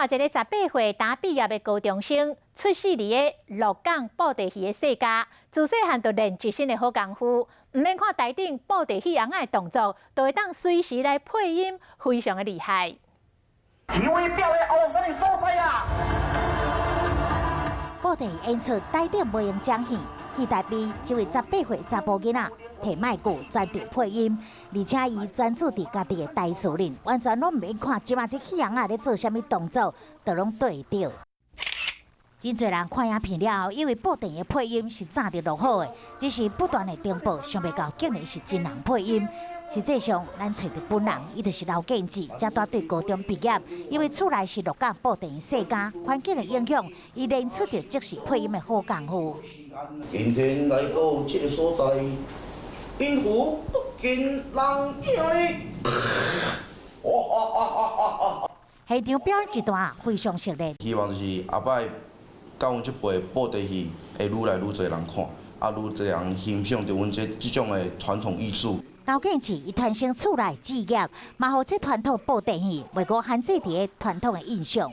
看一个18岁刚毕业的高中生，出世伫个鹿港布袋戏的世家，自细汉就练一身的好功夫，唔免看台顶布袋戏翁仔的动作，都会当随时来配音，非常的厉害。因为表的后生的所在啊！布袋演出台顶无用奖戏，戏台边这位18岁查甫囡仔摕麦克专场配音，而且伊专注伫家己的台词里，完全拢唔免看即马这戏翁仔咧做啥物动作，都拢对着。真侪人看影片了后，以为布袋的配音是早就录好的，只是不断的重播，想袂到竟然是真人配音。实际上，咱找到本人，伊就是刘建志，才大对高中毕业。因为厝内是鹿港布袋世家，环境的影响，伊练出着即时配音的好功夫。今天来到这个所在，因福不见人影哩。现场表演一段非常热烈。希望就是后摆教阮这辈布袋戏会愈来愈多人看，愈多人欣赏着阮这种的传统艺术。刘建志伊传承厝内职业，嘛，互这传统布袋戏袂过限制伫个传统的印象。